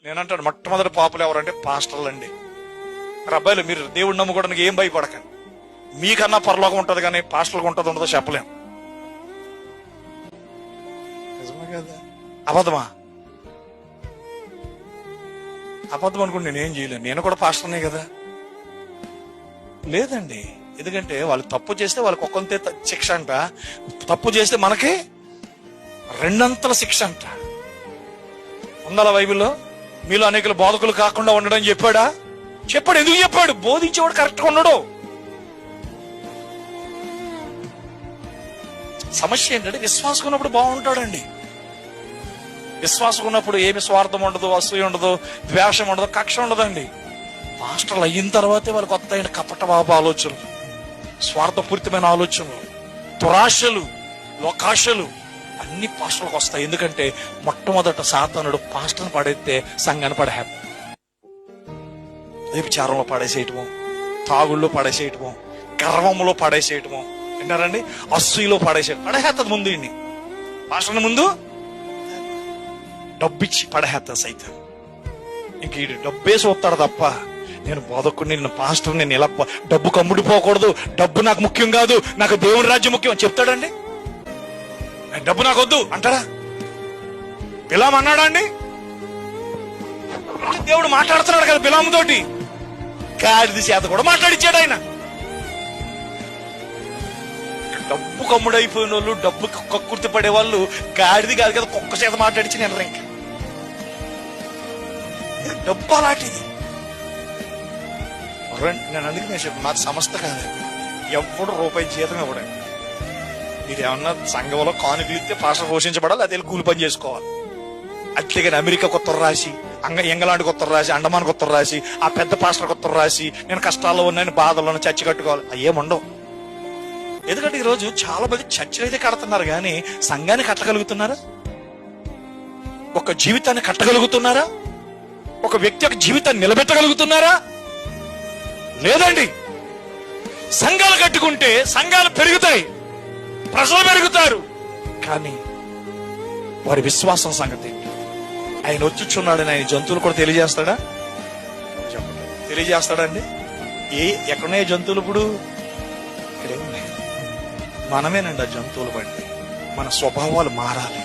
నేనంటాను మొట్టమొదటి పాపులు ఎవరంటే పాస్టర్లు అండి. మరి అబ్బాయిలు మీరు దేవుడు నమ్ముకోవడానికి ఏం భయపడకండి. మీకన్నా పరలోకం ఉంటది కానీ పాస్టర్లకు ఉంటుందో ఉండదో చెప్పలేం. నిజమే కదా? అబద్ధమా? అబద్ధం అనుకుంటే నేనేం చేయలేను. నేను కూడా పాస్టర్నే కదా. లేదండి, ఎందుకంటే వాళ్ళు తప్పు చేస్తే వాళ్ళకి ఒక్కంతే శిక్ష అంట, తప్పు చేస్తే మనకి రెండంతల శిక్ష అంట. ఉండాల బైబిల్లో? మీలో అనేకలు బోధకులు కాకుండా ఉండడం చెప్పాడా? చెప్పాడు. ఎందుకు చెప్పాడు? బోధించేవాడు కరెక్ట్గా ఉండడు. సమస్య ఏంటంటే విశ్వాసం ఉన్నప్పుడు బాగుంటాడండి. విశ్వాసం ఉన్నప్పుడు ఏమి స్వార్థం ఉండదు, అసూయ ఉండదు, ద్వేషం ఉండదు, కక్ష ఉండదండి. పాస్టర్లు అయిన తర్వాతే వాళ్ళకి కొత్త అయిన కపటబాబు ఆలోచనలు, స్వార్థపూరితమైన ఆలోచనలు, దురాశలు, లోకాశలు అన్ని పాస్టర్లకు వస్తాయి. ఎందుకంటే మొట్టమొదట సాతానుడు పాస్టర్ని పడేస్తే సంఘాన్ని పడే వ్యభిచారంలో పడేసేయటము, తాగుళ్ళలో పడేసేయటము, గర్వంలో పడేసేయటము, విన్నారండి, అసూయలో పడేసేయటం. పడేస్తుంది ముందు ఇన్ని పాస్టర్ని ముందు డబ్బిచ్చి పడేస్తా సైతం. ఇంక ఈ డబ్బే చూస్తాడు తప్ప నేను బోధకుడిని, నేను పాస్టర్, నేను ఇలా డబ్బు కమ్ముడిపోకూడదు, డబ్బు నాకు ముఖ్యం కాదు, నాకు దేవుని రాజ్యం ముఖ్యం అని చెప్తాడండి. డబ్బు నాకు వద్దు అంటాడా? బిలాం అన్నాడా అండి? దేవుడు మాట్లాడుతున్నాడు కదా బిలాముతోటి. గాడిద చేత కూడా మాట్లాడిచ్చాడు ఆయన. డబ్బు కమ్ముడైపోయిన వాళ్ళు, డబ్బు కక్కుర్తి పడే వాళ్ళు గాడిది కాదు కదా, కుక్క చేత మాట్లాడిచ్చి నేను ఇంకా డబ్బు అలాంటిది. నేను అందుకే నేను చెప్పాను, నాకు సంస్థ కాదు, ఎవడు రూపాయి జీతం ఇవ్వడండి. మీరు ఏమన్నా సంఘంలో కానుకలు ఇస్తే పాస్టర్ పోషించబడాలి, అదే కూలి పని చేసుకోవాలి. అంతేగాని అమెరికాకు ఉత్తరం రాసి, ఇంగ్లాండ్కి ఉత్తరం రాసి, అండమాన్కి ఉత్తరం రాసి, ఆ పెద్ద పాస్టర్కి ఉత్తరం రాసి నేను కష్టాల్లో ఉన్నాయని బాధల్లో చర్చి కట్టుకోవాలి, అవి ఏముండవు. ఎందుకంటే ఈరోజు చాలా మంది చర్చలు అయితే కడుతున్నారు కానీ సంఘాన్ని కట్టగలుగుతున్నారా? ఒక జీవితాన్ని కట్టగలుగుతున్నారా? ఒక వ్యక్తి యొక్క జీవితాన్ని నిలబెట్టగలుగుతున్నారా? లేదండి. సంఘాలు కట్టుకుంటే సంఘాలు పెరుగుతాయి, ప్రజలు పెరుగుతారు, కానీ వారి విశ్వాసం సంగతి ఆయన వచ్చుచున్నాడని ఆయన జంతువులు కూడా తెలియజేస్తాడా? తెలియజేస్తాడండి. ఎక్కడున్నాయి జంతువులు? ఇప్పుడు ఇక్కడే ఉన్నాయి. మనమేనండి ఆ జంతువులు బట్టి మన స్వభావాలు మారాలి.